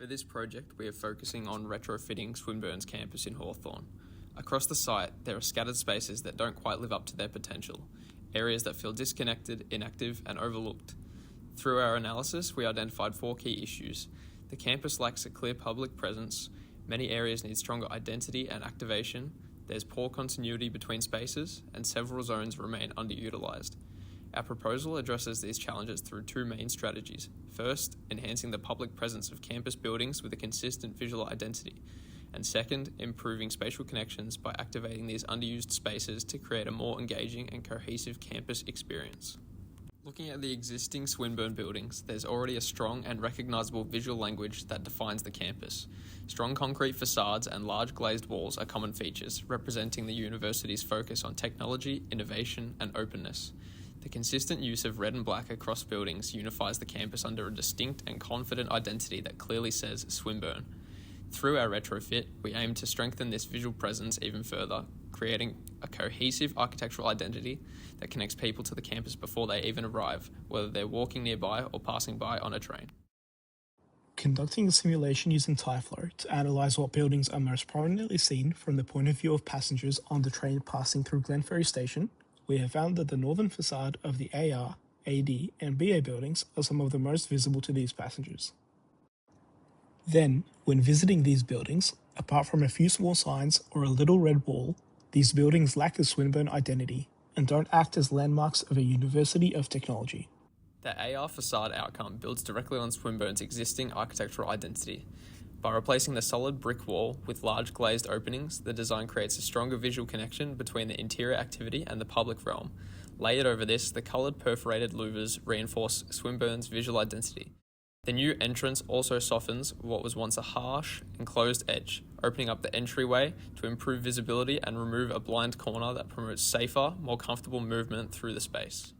For this project, we are focusing on retrofitting Swinburne's campus in Hawthorn. Across the site, there are scattered spaces that don't quite live up to their potential, areas that feel disconnected, inactive, and overlooked. Through our analysis, we identified 4 key issues. The campus lacks a clear public presence, many areas need stronger identity and activation, there's poor continuity between spaces, and several zones remain underutilised. Our proposal addresses these challenges through 2 main strategies. First, enhancing the public presence of campus buildings with a consistent visual identity. And second, improving spatial connections by activating these underused spaces to create a more engaging and cohesive campus experience. Looking at the existing Swinburne buildings, there's already a strong and recognisable visual language that defines the campus. Strong concrete facades and large glazed walls are common features, representing the university's focus on technology, innovation, and openness. The consistent use of red and black across buildings unifies the campus under a distinct and confident identity that clearly says Swinburne. Through our retrofit, we aim to strengthen this visual presence even further, creating a cohesive architectural identity that connects people to the campus before they even arrive, whether they're walking nearby or passing by on a train. Conducting a simulation using Tyflow to analyse what buildings are most prominently seen from the point of view of passengers on the train passing through Glenferrie Station, we have found that the northern facade of the AR, AD and BA buildings are some of the most visible to these passengers. Then, when visiting these buildings, apart from a few small signs or a little red wall, these buildings lack the Swinburne identity and don't act as landmarks of a University of Technology. The AR facade outcome builds directly on Swinburne's existing architectural identity. By replacing the solid brick wall with large glazed openings, the design creates a stronger visual connection between the interior activity and the public realm. Layered over this, the coloured perforated louvers reinforce Swinburne's visual identity. The new entrance also softens what was once a harsh, enclosed edge, opening up the entryway to improve visibility and remove a blind corner that promotes safer, more comfortable movement through the space.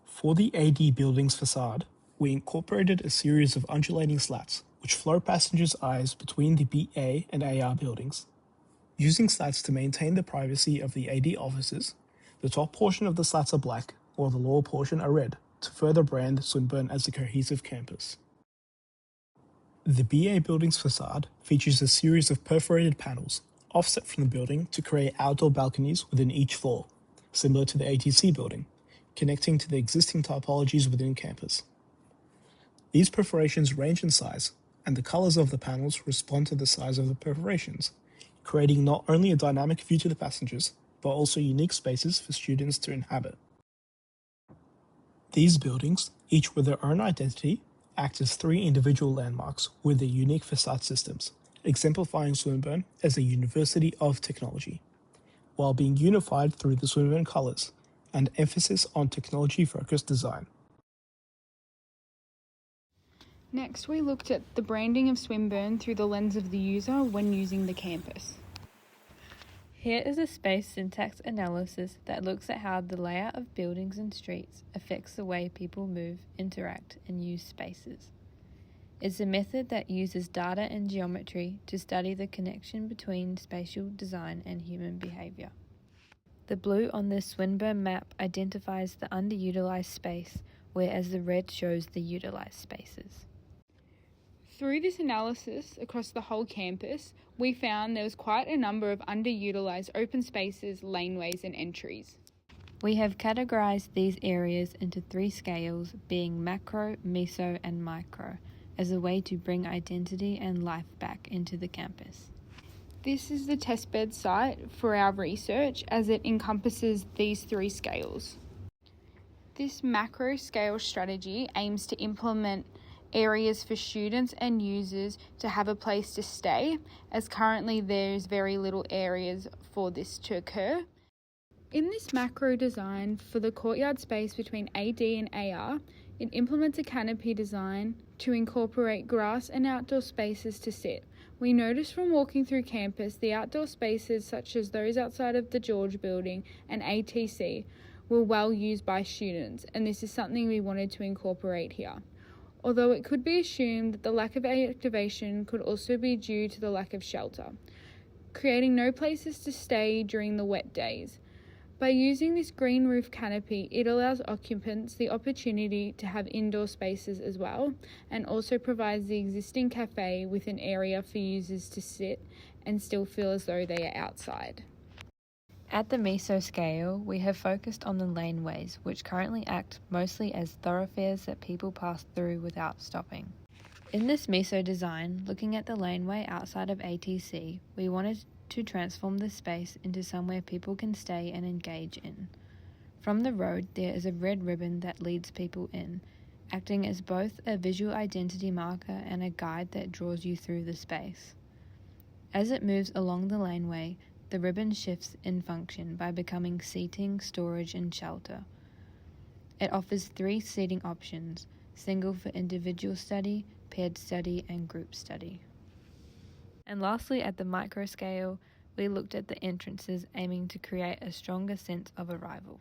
For the AD building's facade, we incorporated a series of undulating slats which flow passengers' eyes between the BA and AR buildings. Using slats to maintain the privacy of the AD offices, the top portion of the slats are black, while the lower portion are red, to further brand Swinburne as a cohesive campus. The BA building's facade features a series of perforated panels, offset from the building to create outdoor balconies within each floor, similar to the ATC building, connecting to the existing typologies within campus. These perforations range in size, and the colours of the panels respond to the size of the perforations, creating not only a dynamic view to the passengers, but also unique spaces for students to inhabit. These buildings, each with their own identity, act as 3 individual landmarks with their unique facade systems, exemplifying Swinburne as a University of Technology, while being unified through the Swinburne colours and emphasis on technology-focused design. Next, we looked at the branding of Swinburne through the lens of the user when using the campus. Here is a space syntax analysis that looks at how the layout of buildings and streets affects the way people move, interact, and use spaces. It's a method that uses data and geometry to study the connection between spatial design and human behaviour. The blue on this Swinburne map identifies the underutilised space, whereas the red shows the utilised spaces. Through this analysis across the whole campus, we found there was quite a number of underutilised open spaces, laneways and entries. We have categorised these areas into 3 scales, being macro, meso and micro, as a way to bring identity and life back into the campus. This is the testbed site for our research as it encompasses these 3 scales. This macro scale strategy aims to implement areas for students and users to have a place to stay, as currently there's very little areas for this to occur. In this macro design for the courtyard space between AD and AR, it implements a canopy design to incorporate grass and outdoor spaces to sit. We noticed from walking through campus the outdoor spaces such as those outside of the George building and ATC were well used by students, and this is something we wanted to incorporate here. Although it could be assumed that the lack of activation could also be due to the lack of shelter, creating no places to stay during the wet days. By using this green roof canopy, it allows occupants the opportunity to have indoor spaces as well, and also provides the existing cafe with an area for users to sit and still feel as though they are outside. At the meso scale, we have focused on the laneways, which currently act mostly as thoroughfares that people pass through without stopping. In this meso design, looking at the laneway outside of ATC, we wanted to transform the space into somewhere people can stay and engage in. From the road, there is a red ribbon that leads people in, acting as both a visual identity marker and a guide that draws you through the space. As it moves along the laneway, the ribbon shifts in function by becoming seating, storage, and shelter. It offers 3 seating options: single for individual study, paired study, and group study. And lastly, at the micro scale, we looked at the entrances, aiming to create a stronger sense of arrival.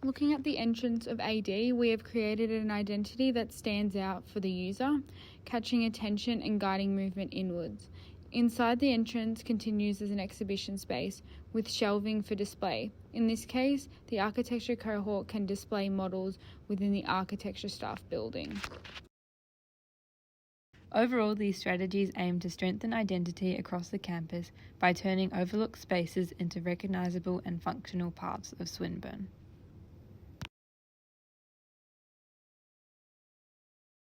Looking at the entrance of AD, we have created an identity that stands out for the user, catching attention and guiding movement inwards. Inside the entrance continues as an exhibition space with shelving for display. In this case, the architecture cohort can display models within the architecture staff building. Overall, these strategies aim to strengthen identity across the campus by turning overlooked spaces into recognisable and functional parts of Swinburne.